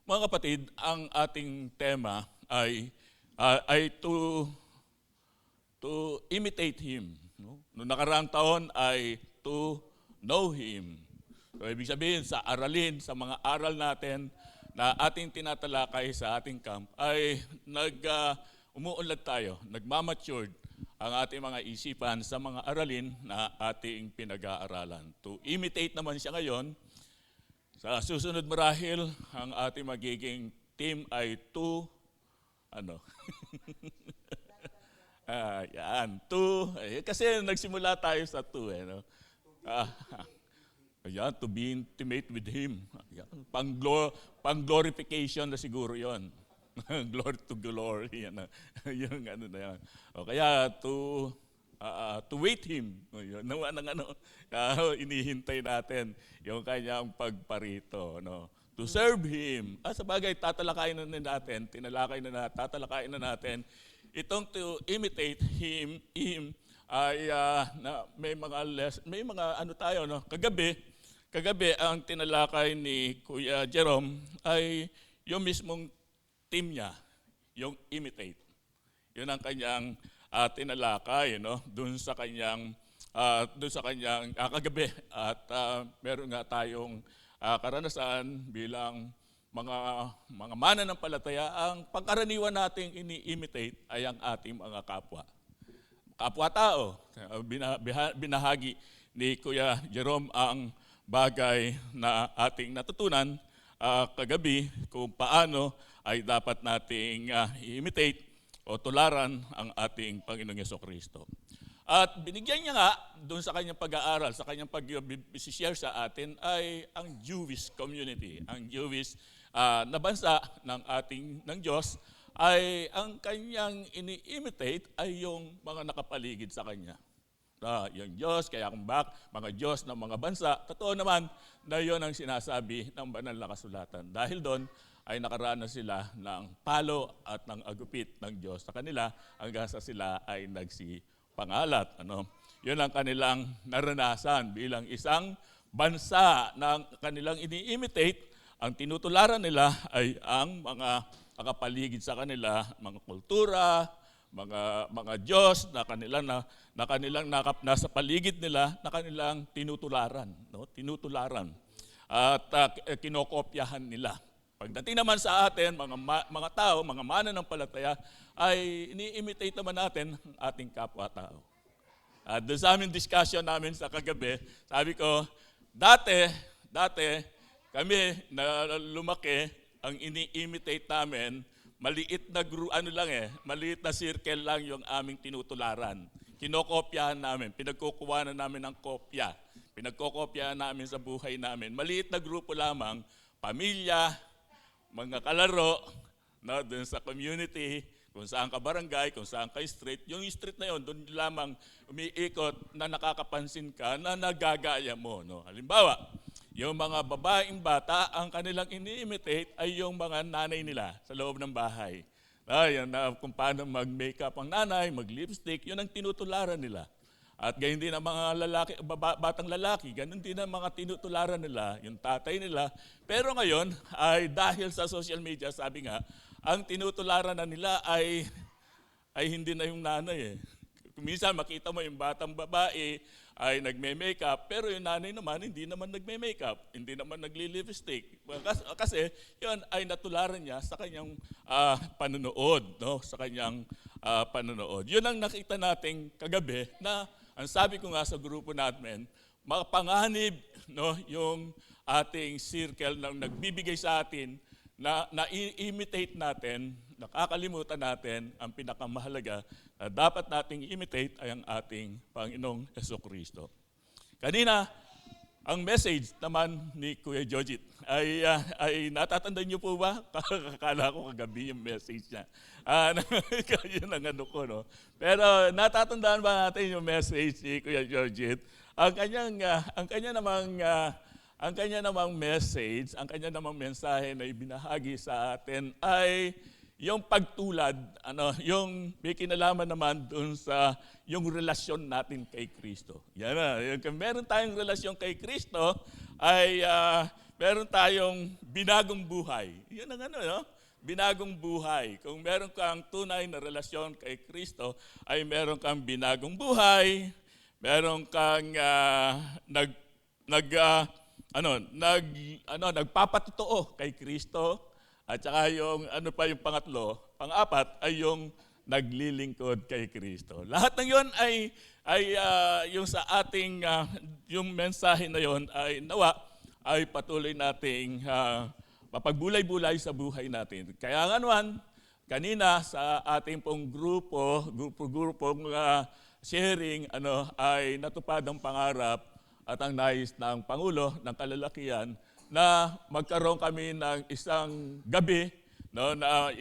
Mga kapatid, ang ating tema ay to imitate Him. No? Noong nakaraang taon ay to know Him. So, ibig sabihin, sa aralin, sa mga aral natin na ating tinatalakay sa ating camp, ay umuunlad tayo, nagmamatured ang ating mga isipan sa mga aralin na ating pinag-aaralan. To imitate naman siya ngayon, sa susunod marahil, ang ating magiging team ay kasi nagsimula tayo sa no? To be intimate with Him. Pang-glorification na siguro yon. Glory to glory. Yung na yan. O kaya to wait Him. Inihintay natin yung kanyang pagparito. No? To serve Him. Sa bagay, tatalakayin na natin, tatalakayin na natin, itong to imitate Him ay may mga tayo, no? Kagabi ang tinalakay ni Kuya Jerome ay yung mismong team niya, yung imitate. Yun ang kanyang tinalakay, no? Doon sa kanyang kagabi, at meron nga tayong karanasan bilang mga mananampalataya. Ang pangkaraniwan nating ini-imitate ay ang ating mga kapwa-tao. Binahagi ni Kuya Jerome ang bagay na ating natutunan kagabi kung paano ay dapat nating i-imitate o tularan ang ating Panginoong Jesucristo. At binigyan niya nga doon sa kanyang pag-aaral, sa kanyang pag-share sa atin ay ang Jewish community, ang Jewish na bansa ng Diyos, ay ang kanyang ini-imitate ay yung mga nakapaligid sa kanya. Yung Diyos, kaya kung mga Diyos ng mga bansa, totoo naman na yun ang sinasabi ng banal na kasulatan. Dahil doon ay nakaranas sila ng palo at ng agupit ng Diyos sa kanila hanggang sa sila ay nagsipangalat. Yun ang kanilang naranasan bilang isang bansa na kanilang ini-imitate. Ang tinutularan nila ay ang mga nakapaligid sa kanila, mga kultura, mga Diyos na kanilang nasa paligid nila, na kanilang tinutularan, no? Tinutularan at kinokopyahan nila. Pagdating naman sa atin, mga tao, mga mananampalataya, ay ini-imitate naman natin ang ating kapwa-tao. Doon sa aming discussion namin sa kagabi, sabi ko, dati kami na lumaki, ang ini-imitate namin, maliit na maliit na circle lang yung aming tinutularan. Kinokopyahan namin, pinagkukuha na namin ng kopya. Pinagkokopyahan namin sa buhay namin. Maliit na grupo lamang, pamilya, mga kalaro, no, doon sa community, kung saan ka barangay, kung saan ka street. Yung street na yun, doon lamang umiikot na nakakapansin ka na nagagaya mo. No? Halimbawa, yung mga babaeng bata, ang kanilang ini-imitate ay yung mga nanay nila sa loob ng bahay. Kung paano mag-makeup ang nanay, mag-lipstick, yun ang tinutularan nila. At gayon din ang mga batang lalaki, ganun din ang mga tinutularan nila, yung tatay nila. Pero ngayon, ay dahil sa social media, sabi nga, ang tinutularan na nila ay hindi na yung nanay. Minsan makita mo yung batang babae ay nagme-makeup, pero yung nanay naman hindi naman nagme-makeup, hindi naman nagli-lipstick. Kasi yun ay natularan niya sa kanyang panonood, no? Sa kanyang panonood. Yun ang nakita nating kagabi na ang sabi ko nga sa grupo natin, mapanganib, no, yung ating circle na nagbibigay sa atin na i-imitate natin, nakakalimutan natin ang pinakamahalaga na dapat nating imitate ay ang ating Panginoong Jesucristo. Kanina, ang message naman ni Kuya Jojit ay natatandaan niyo po ba? Akala ko kagabi yung message niya. Yun ang ko, no? Pero natatandaan ba natin yung message ni Kuya Jojit? Ang kanya namang message, ang kanya namang mensahe na ibinahagi sa atin ay yung pagtulad, yung may kinalaman naman doon sa yung relasyon natin kay Kristo. Yan na, yung meron tayong relasyon kay Kristo ay meron tayong binagong buhay. Yun ang ano, no? Binagong buhay. Kung meron kang tunay na relasyon kay Kristo, ay meron kang binagong buhay, meron kang nagpapatotoo kay Kristo, at saka yung ano pa yung pangatlo, pang-apat ay yung naglilingkod kay Kristo. Lahat ng yon ay yung sa ating yung mensahe na yon ay nawa ay patuloy nating mapagbulay-bulay sa buhay natin. Kaya nga naman, kanina sa ating pong grupo-grupong sharing ay natupad ang pangarap at ang nais ng Pangulo ng Kalalakihan na magkaroon kami ng isang gabi, no, na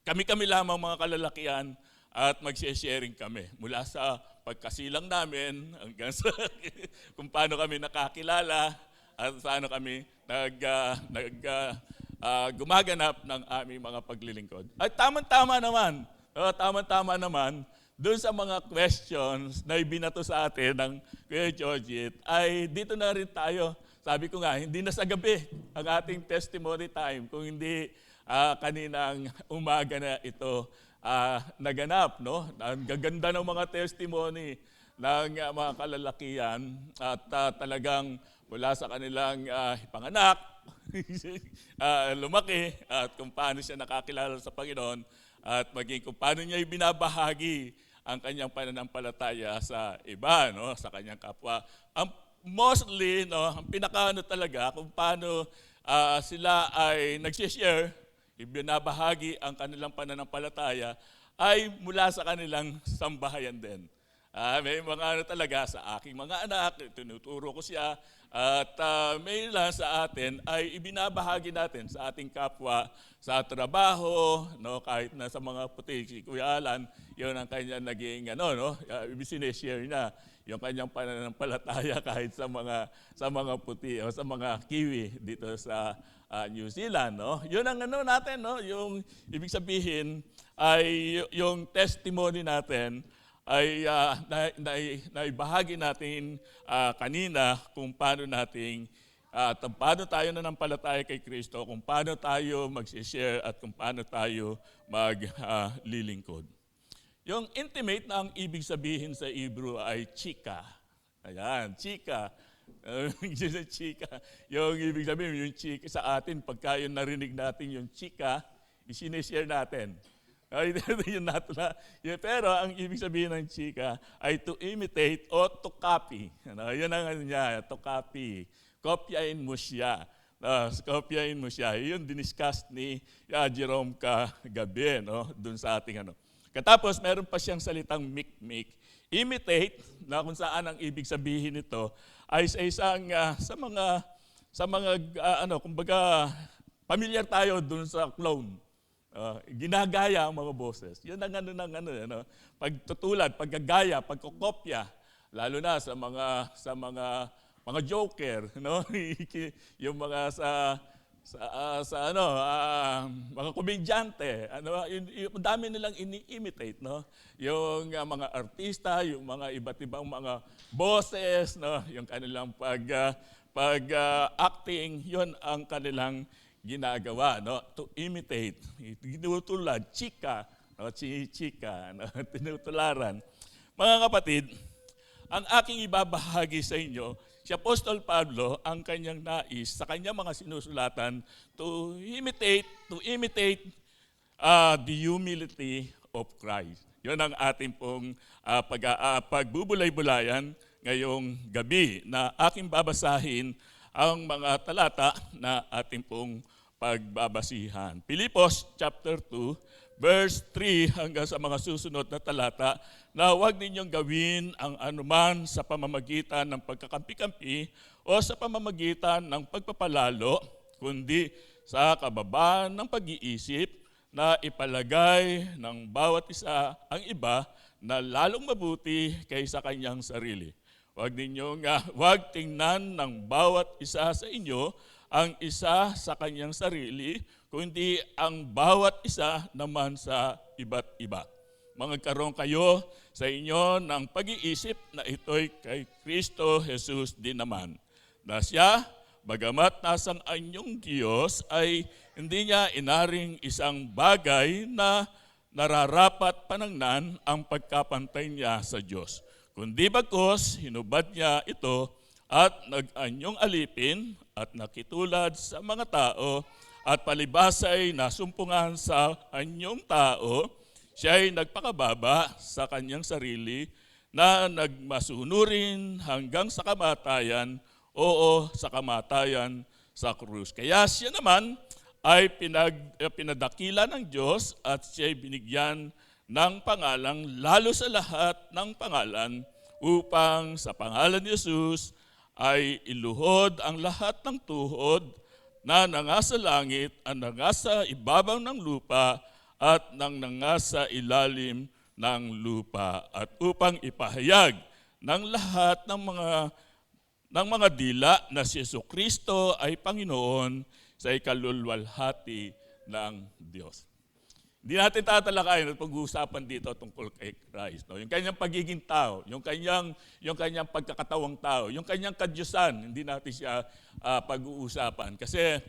kami-kami lamang mga kalalakihan at mag-sharing kami mula sa pagkasilang namin hanggang sa kung paano kami nakakilala at paano kami gumaganap ng aming mga paglilingkod. At tama-tama naman, doon sa mga questions na ibinato sa atin ng Kuya Georgette, ay dito na rin tayo. Sabi ko nga, hindi na sa gabi ang ating testimony time, kung hindi kaninang umaga na ito naganap. No? Ang gaganda ng mga testimony ng mga kalalakihan at talagang mula sa kanilang panganak, lumaki, at kung paano siya nakakilala sa Panginoon, at maging kung paano niya ibinabahagi ang kanyang pananampalataya sa iba, no, sa kanyang kapwa. Ang mostly, no, ang pinakaano talaga kung paano sila ay nag-share, ibinabahagi ang kanilang pananampalataya ay mula sa kanilang sambahayan din. May mga talaga sa aking mga anak, tinuturo ko siya, at may ilan sa atin ay ibinabahagi natin sa ating kapwa sa trabaho, no, kahit na sa mga puti, si Kuya Alan, yun ang kanya naging sineshare niya yung kanyang pananampalataya kahit sa mga puti o sa mga Kiwi dito sa New Zealand, no. Yun ang natin, no, yung ibig sabihin ay yung testimony natin ay naibahagi natin kanina kung paano tayo nanampalataya kay Kristo, kung paano tayo mag-share at kung paano tayo maglilingkod. Yung intimate na ang ibig sabihin sa Hebrew ay chika. Ayan, chika. Chika. Yung ibig sabihin, yung chika sa atin, pagka yung narinig natin yung chika, isineshare natin. Pero ang ibig sabihin ng chika ay to imitate o to copy. Yun ang niya, to copy. Kopyain mo siya. Kopyain mo siya. Yun diniscuss ni Jerome kagabi, no? Dun sa ating Katapos, meron pa siyang salitang mikmik. Imitate, na kung saan ang ibig sabihin nito, ay sa isang, kumbaga, familiar tayo dun sa clone. Ginagaya ang mga boses. Yun ang pagtutulad, paggagaya, pagkokopya, lalo na sa mga joker, no? Yung mga mga komedyante, yung dami nilang ini-imitate, no? Yung mga artista, yung mga iba't ibang mga boses, no? Yung kanilang pag-acting, yun ang kanilang ginagawa, no, to imitate, tinutulad, chika, no, chika, no, tinutularan. Mga kapatid, ang aking ibabahagi sa inyo, si Apostol Pablo, ang kanyang nais sa kanyang mga sinusulatan to imitate the humility of Christ. Yun ang ating pong pagbubulay-bulayan ngayong gabi na aking babasahin ang mga talata na ating pong pagbabasihan. Pilipos chapter 2, verse 3 hanggang sa mga susunod na talata, na huwag ninyong gawin ang anuman sa pamamagitan ng pagkakampi-kampi o sa pamamagitan ng pagpapalalo, kundi sa kababaan ng pag-iisip na ipalagay ng bawat isa ang iba na lalong mabuti kaysa kanyang sarili. Huwag tingnan ng bawat isa sa inyo ang isa sa kanyang sarili, kundi ang bawat isa naman sa iba't iba. Magkaroon kayo sa inyo ng pag-iisip na ito'y kay Kristo Jesus din naman, na siya bagamat nasang anyong Diyos, ay hindi niya inaring isang bagay na nararapat panangnan ang pagkapantay niya sa Diyos. Kundi bagkus, hinubad niya ito at nag-anyong alipin at nakitulad sa mga tao at palibasay nasumpungan sa anyong tao, siya ay nagpakababa sa kanyang sarili na nagmasunurin hanggang sa kamatayan, oo, sa kamatayan sa krus. Kaya siya naman ay pinadakila ng Diyos at siya ay binigyan ng pangalang lalo sa lahat ng pangalan upang sa pangalan ni Jesus ay iluhod ang lahat ng tuhod na nangasa langit, ang nangasa ibabaw ng lupa at nang nangasa ilalim ng lupa, at upang ipahayag ng lahat ng mga dila na si Jesucristo ay Panginoon sa ikaluluwalhati ng Diyos. Hindi natin tatalakayin at pag-uusapan dito tungkol kay Christ. No? Yung kanyang pagiging tao, yung kanyang pagkakatawang tao, yung kanyang kadyusan, hindi natin siya pag-uusapan. Kasi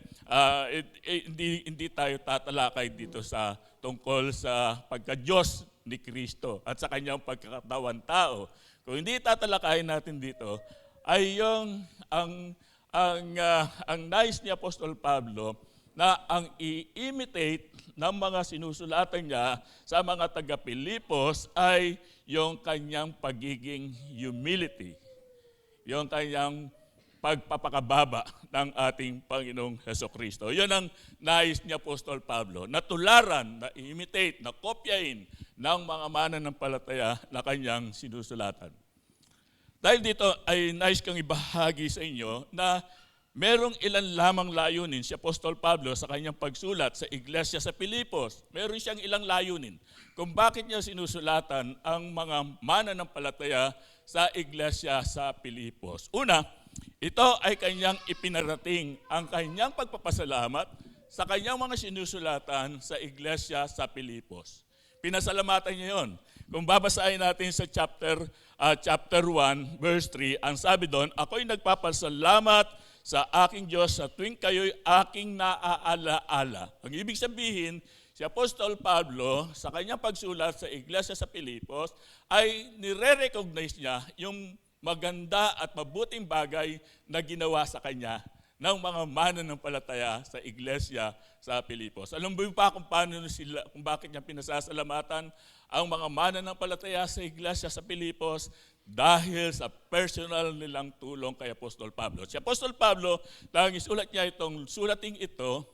hindi tayo tatalakay dito sa tungkol sa pagka-Diyos ni Kristo at sa kanyang pagkakatawang tao. Kung hindi tatalakayin natin dito, ay ang nais ni Apostol Pablo na ang i-imitate ng mga sinusulatan niya sa mga taga-Pilipos ay yung kanyang pagiging humility, yung kanyang pagpapakababa ng ating Panginoong Hesukristo. Yun ang nais ni Apostol Pablo, na tularan, na imitate, na kopyahin ng mga mananampalataya na kanyang sinusulatan. Dahil dito ay nais kong ibahagi sa inyo na merong ilan lamang layunin si Apostol Pablo sa kanyang pagsulat sa iglesia sa Pilipos. Meron siyang ilang layunin kung bakit niya sinusulatan ang mga mananampalataya sa iglesia sa Pilipos. Una, ito ay kanyang ipinarating ang kanyang pagpapasalamat sa kanyang mga sinusulatan sa iglesia sa Pilipos. Pinasalamatan niya yon. Kung babasahin natin sa chapter 1, verse 3, ang sabi doon, ako'y nagpapasalamat sa aking Diyos sa tuwing kayo'y aking naaalaala. Ang ibig sabihin, si Apostol Pablo sa kanyang pagsulat sa iglesia sa Pilipos ay nire-recognize niya yung maganda at mabuting bagay na ginawa sa kanya ng mga mananampalataya sa iglesia sa Pilipos. Alam mo pa kung bakit niya pinasasalamatan ang mga mananampalataya sa iglesia sa Pilipos? Dahil sa personal nilang tulong kay Apostol Pablo. Si Apostol Pablo, dahil isulat niya itong sulating ito,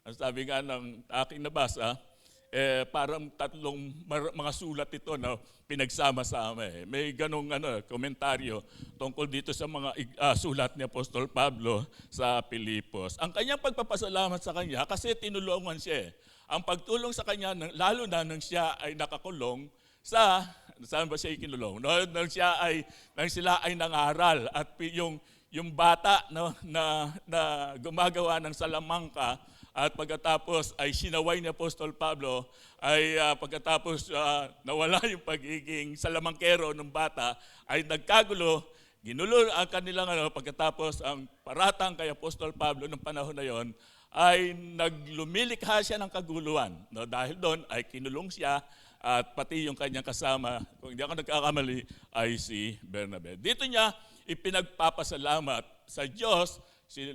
ang sabi nga ng aking nabasa, parang tatlong mga sulat ito na pinagsama-sama. May ganong komentaryo tungkol dito sa mga sulat ni Apostol Pablo sa Pilipos. Ang kanyang pagpapasalamat sa kanya kasi tinulungan siya. Ang pagtulong sa kanya, lalo na nang siya ay nakakulong saan ba siya ikinulong? Nang sila ay nangaral at yung bata na gumagawa ng salamangka at pagkatapos ay sinaway ni Apostol Pablo ay pagkatapos nawala yung pagiging salamangkero ng bata ay nagkagulo, ginulo ang kanilang pagkatapos ang paratang kay Apostol Pablo ng panahon na yon ay naglumilikha siya ng kaguluhan. No, dahil doon ay kinulong siya at pati yung kanyang kasama, kung hindi ako nagkakamali, ay si Bernabe. Dito niya ipinagpapasalamat sa Diyos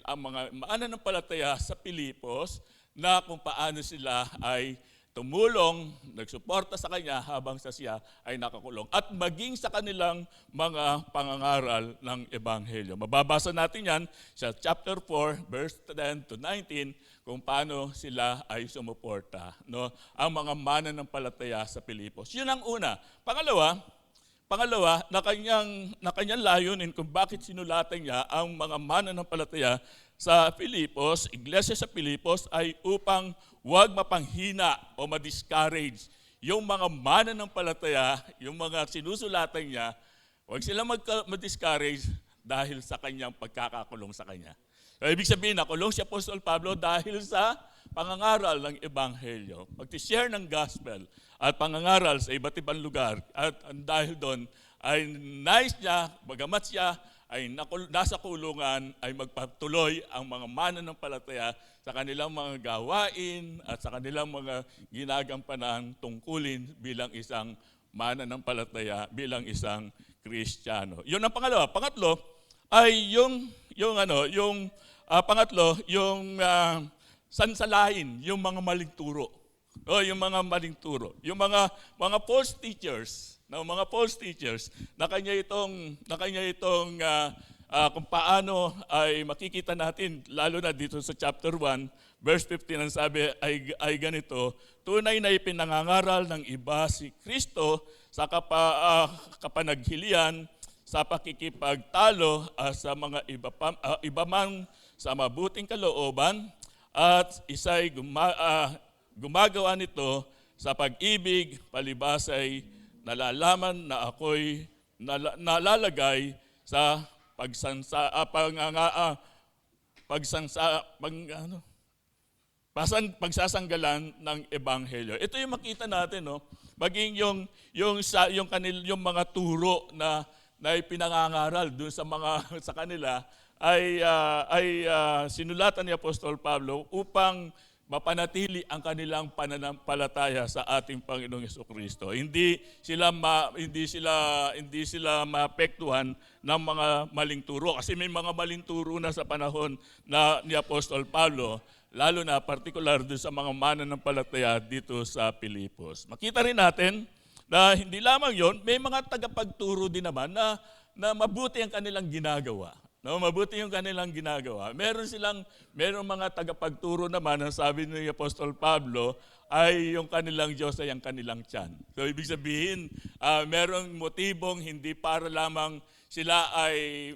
ang mga mananampalataya sa Pilipos na kung paano sila ay tumulong, nagsuporta sa kanya habang siya ay nakakulong at maging sa kanilang mga pangangaral ng Ebanghelyo. Mababasa natin yan sa chapter 4, verse 10 to 19, kung paano sila ay sumuporta, no? Ang mga mananampalataya sa Pilipos. Yun ang una. Pangalawa, na kanyang layunin kung bakit sinulatan niya ang mga mananampalataya sa Pilipos, iglesia sa Pilipos, ay upang huwag mapanghina o ma-discourage yung mga mananampalataya, yung mga sinusulatan niya, huwag sila ma-discourage dahil sa kanyang pagkakakulong sa kanya. So, ibig sabihin, nakulong si Apostol Pablo dahil sa pangangaral ng Ebanghelyo, pag-share ng gospel at pangangaral sa iba't ibang lugar. At dahil doon ay nais niya, bagamat siya ay nasa kulungan ay magpatuloy ang mga mananampalataya sa kanilang mga gawain at sa kanilang mga ginagampanang tungkulin bilang isang mananampalataya, bilang isang Kristiyano. Yun ang pangalawa. Pangatlo ay pangatlo, sansalain, yung mga maling turo. Yung mga maling turo. Yung mga false teachers, mga false teachers, na kanya itong kung paano ay makikita natin, lalo na dito sa chapter 1, verse 15, ang sabi ay ganito, tunay na ipinangangaral ng iba si Kristo sa kapanaghilian, sa pakikipagtalo sa mga iba man sa mabuting kalooban, at isa'y gumagawa nito sa pag-ibig, palibas ay nalalaman na ako'y nalalagay sa pagsasanggalan ng ebanghelyo. Ito yung makita natin, no? Maging yung mga turo na ipinangangaral dun sa kanila ay sinulatan ni Apostol Pablo upang mapanatili ang kanilang pananampalataya sa ating Panginoong Jesucristo. Hindi sila maapektuhan ng mga maling turo, kasi may mga maling turo na sa panahon ni Apostol Pablo, lalo na partikular doon sa mga mananampalataya dito sa Pilipos. Makita rin natin na hindi lamang yon, may mga tagapagturo din naman na mabuti ang kanilang ginagawa. Mabuti yung kanilang ginagawa. Meron mga tagapagturo naman, ang sabi ni Apostol Pablo, ay yung kanilang Diyos ay ang kanilang tiyan. So ibig sabihin, merong motibong hindi para lamang sila ay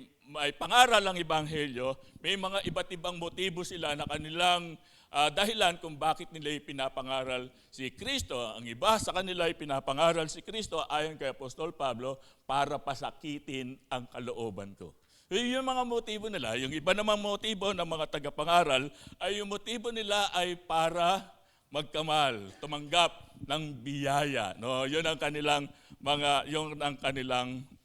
pangaral ang ebanghelyo, may mga iba't ibang motibo sila na kanilang dahilan kung bakit nila ipinapangaral si Kristo. Ang iba sa kanila ipinapangaral si Kristo ayon kay Apostol Pablo para pasakitin ang kalooban ko. Yung mga motibo nila, yung iba namang motibo ng mga tagapangaral, ay yung motibo nila ay para magkamal, tumanggap ng biyaya. No, yun ang kanilang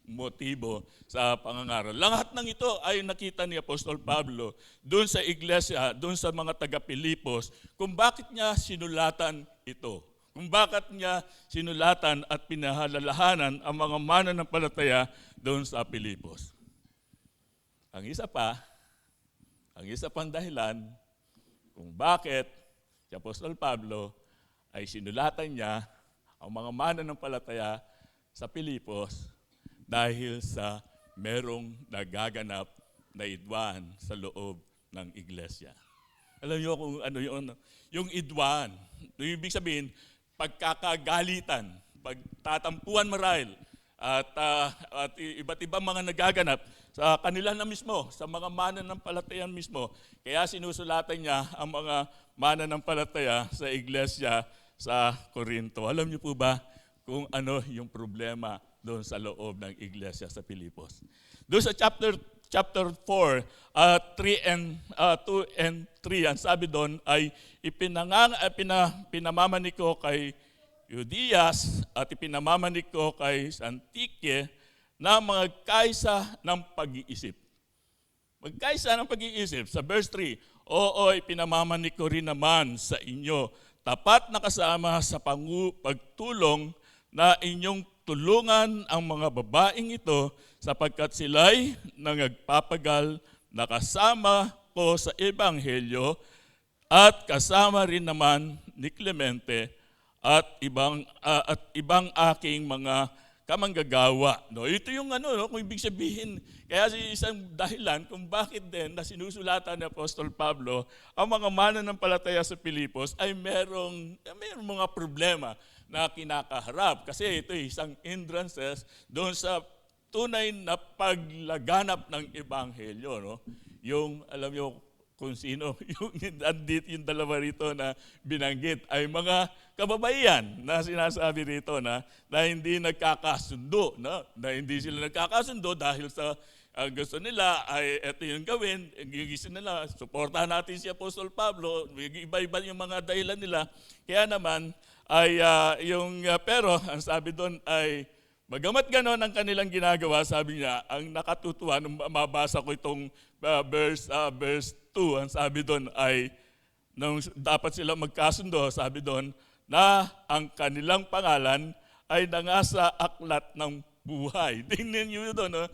motibo sa pangangaral. Lahat ng ito ay nakita ni Apostol Pablo doon sa iglesia, doon sa mga taga-Pilipos, kung bakit niya sinulatan ito. Kung bakit niya sinulatan at pinahalalahanan ang mga mananampalataya doon sa Pilipos. Ang isa pang dahilan kung bakit si Apostol Pablo ay sinulatan niya ang mga mananampalataya sa Pilipos dahil sa merong nagaganap na idwan sa loob ng iglesia. Alam niyo kung ano yun? Yung idwan, ibig sabihin, pagkakagalitan, pagtatampuan marahil, at iba't ibang mga nagaganap sa kanila na mismo, sa mga mananampalataya mismo. Kaya sinusulatan niya ang mga mananampalataya sa iglesia sa Corinto. Alam niyo po ba kung ano yung problema doon sa loob ng iglesia sa Pilipos? Doon sa chapter 4, 2 and 3, ang sabi doon ay pinamamanik ko kay Euodias at ipinamamanik ko kay Syntyche na magkaisa ng pag-iisip. Magkaisa ng pag-iisip. Sa verse 3, oo, ipinamamanik ko rin naman sa inyo, tapat na kasama sa pagtulong na inyong tulungan ang mga babaeng ito sapagkat sila'y nagpapagal na kasama ko sa Ebanghelyo at kasama rin naman ni Clemente at ibang aking mga kamanggagawa. No, ito yung kung ibig sabihin, kaya isang dahilan kung bakit din na sinusulatan ni Apostol Pablo ang mga mananampalataya sa Pilipos ay merong mga problema na kinakaharap. Kasi ito isang hindrances doon sa tunay na paglaganap ng ebanghelyo. No? Yung, alam nyo, kung sino, yung dalawa rito na binanggit ay mga kababaihan na sinasabi rito na hindi nagkakasundo. Na hindi sila nagkakasundo dahil sa gusto nila ay ito yung gawin, gigising nila, suportahan natin si Apostol Pablo, iba-iba yung mga dahilan nila. Kaya naman, pero ang sabi doon ay Bagamat ganon ang kanilang ginagawa, sabi niya, ang nakatutuwa nung mabasa ko itong verse 2, ang sabi doon ay, nung dapat sila magkasundo, sabi doon, na ang kanilang pangalan ay nangasa aklat ng buhay. Tingnan niyo doon, no?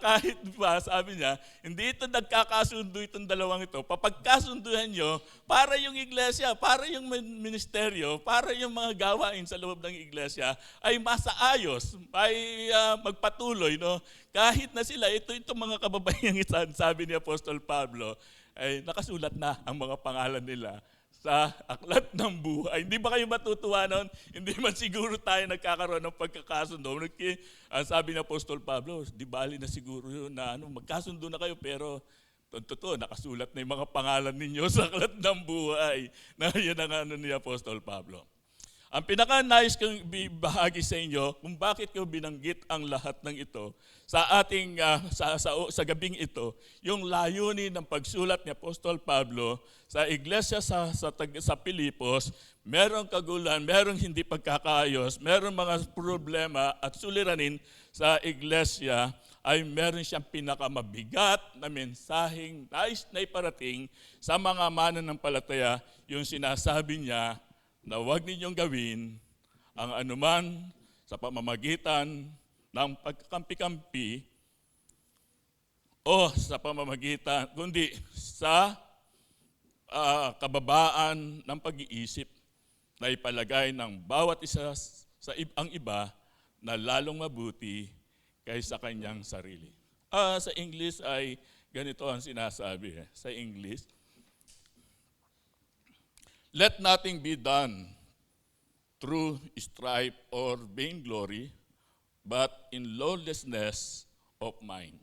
Kahit pa, sabi niya, hindi ito nagkakasundo itong dalawang ito. Papagkasunduhan nyo, para yung iglesia, para yung ministeryo, para yung mga gawain sa loob ng iglesia ay masaayos, ay magpatuloy. No? Kahit na sila, itong mga kababayang isan, sabi ni Apostol Pablo, ay nakasulat na ang mga pangalan nila sa aklat ng buhay. Hindi ba kayo matutuwa noon? Hindi man siguro tayo nagkakaroon ng pagkakasundo. Sabi ni Apostol Pablo, di bali na siguro yun na magkasundo na kayo, pero totoo, nakasulat na yung mga pangalan ninyo sa aklat ng buhay. Na yan ang ni Apostol Pablo. Ang pinaka-nais kong ibahagi sa inyo kung bakit ko binanggit ang lahat ng ito sa ating sa gabing ito, yung layunin ng pagsulat ni Apostol Pablo sa iglesia sa Pilipos, merong kagulan, merong hindi pagkakaayos, merong mga problema at suliranin sa iglesia, ay meron siyang pinakamabigat na mensaheng nais na iparating sa mga mananampalataya, yung sinasabi niya, na huwag ninyong gawin ang anuman sa pamamagitan ng pagkakampi-kampi o sa pamamagitan, kundi sa kababaan ng pag-iisip na ipalagay ng bawat isa sa ang iba na lalong mabuti kaysa kanyang sarili. Sa English ay ganito ang sinasabi. Sa English, let nothing be done through strife or vainglory, but in lawlessness of mind.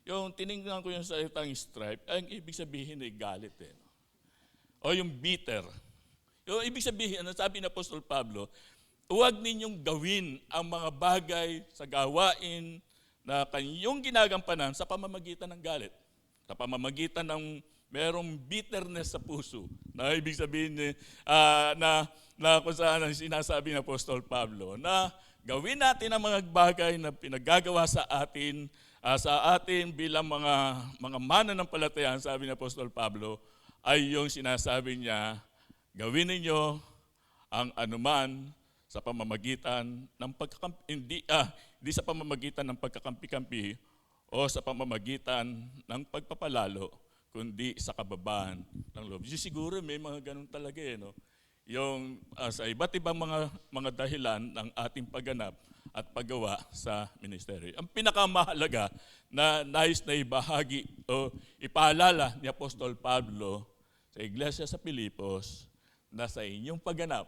Yung tinignan ko yung salitang strife, ang ibig sabihin ay galit. O yung bitter. Yung ibig sabihin, sabi ng Apostol Pablo, huwag ninyong gawin ang mga bagay sa gawain na kanyong ginagampanan sa pamamagitan ng galit. Sa pamamagitan ng merong bitterness sa puso. Na ibig sabihin na kung saan ang sinasabi ng Apostol Pablo, na gawin natin ang mga bagay na pinagagawa sa atin bilang mga mananampalataya, sabi ng Apostol Pablo, ay yung sinasabi niya, gawin ninyo ang anuman sa pamamagitan ng hindi sa pamamagitan ng pagkakampi-kampi o sa pamamagitan ng pagpapalalo, kundi sa kababaan ng loob. Siguro may mga ganun talaga no? Yung sa iba't ibang mga dahilan ng ating pagganap at paggawa sa ministeryo. Ang pinakamahalaga na nais na ibahagi o ipaalala ni Apostol Pablo sa iglesia sa Pilipos na sa inyong pagganap,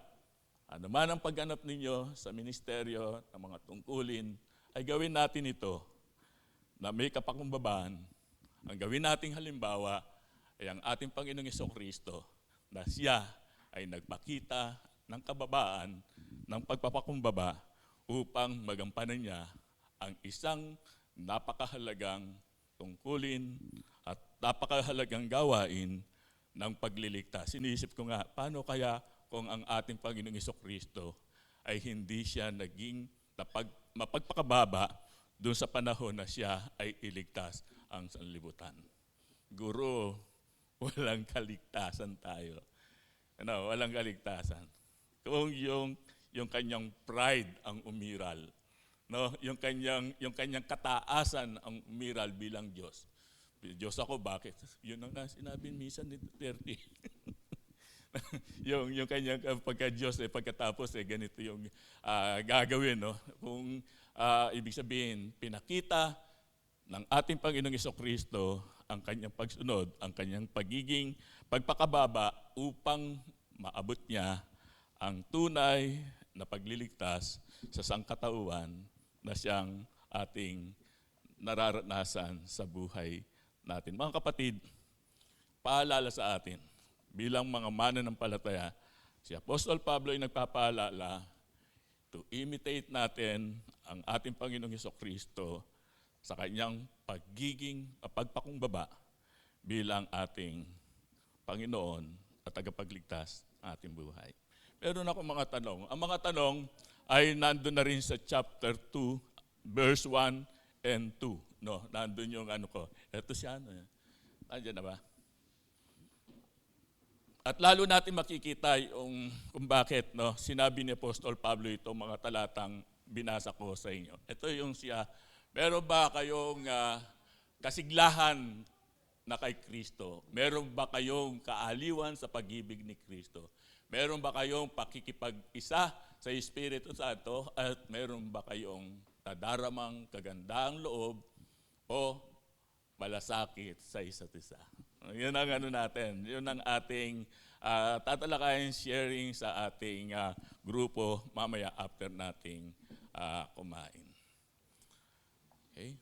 ano man ang pagganap ninyo sa ministeryo ng mga tungkulin, ay gawin natin ito na may kapakumbabaan. Ang gawin nating halimbawa ay ang ating Panginoong Jesucristo na siya ay nagpakita ng kababaan, ng pagpapakumbaba upang magampanan niya ang isang napakahalagang tungkulin at napakahalagang gawain ng pagliligtas. Sinisip ko nga, paano kaya kung ang ating Panginoong Jesucristo ay hindi siya naging mapagpakababa doon sa panahon na siya ay iligtas ang sanlibutan. Guro, walang kaligtasan tayo. Walang kaligtasan. Kung yung kanyang pride ang umiral, yung kanyang kataasan ang umiral bilang Diyos. Diyos ako, bakit? Yun ang sinabi minsan ni Duterte. yung kanyang pagka-Diyos, pagkatapos ganito yung gagawin. No? Kung ibig sabihin, pinakita ng ating Panginoong Jesucristo ang kanyang pagsunod, ang kanyang pagiging pagpakababa upang maabot niya ang tunay na pagliligtas sa sangkatauhan na siyang ating nararanasan sa buhay natin. Mga kapatid, paalala sa atin, bilang mga mananampalataya, si Apostol Pablo ay nagpapaalala to imitate natin ang ating Panginoong Jesucristo sa kanyang pagpakumbaba bilang ating Panginoon at tagapagligtas ng ating buhay. Meron ako mga tanong. Ang mga tanong ay nandun na rin sa chapter 2, verse 1 and 2. No, nandun yung ano ko. Ito siya. Nandiyan na ba? At lalo natin makikita yung kung bakit sinabi ni Apostol Pablo itong mga talatang binasa ko sa inyo. Ito yung siya, meron ba kayong kasiglahan na kay Kristo? Meron ba kayong kaaliwan sa pag-ibig ni Kristo? Meron ba kayong pakikipag-isa sa Espiritu Santo? At meron ba kayong tadaramang kagandang loob o malasakit sa isa't isa? Yun ang ano natin. Yun ang ating tatalakayin, sharing sa ating grupo mamaya after nating kumain. Okay?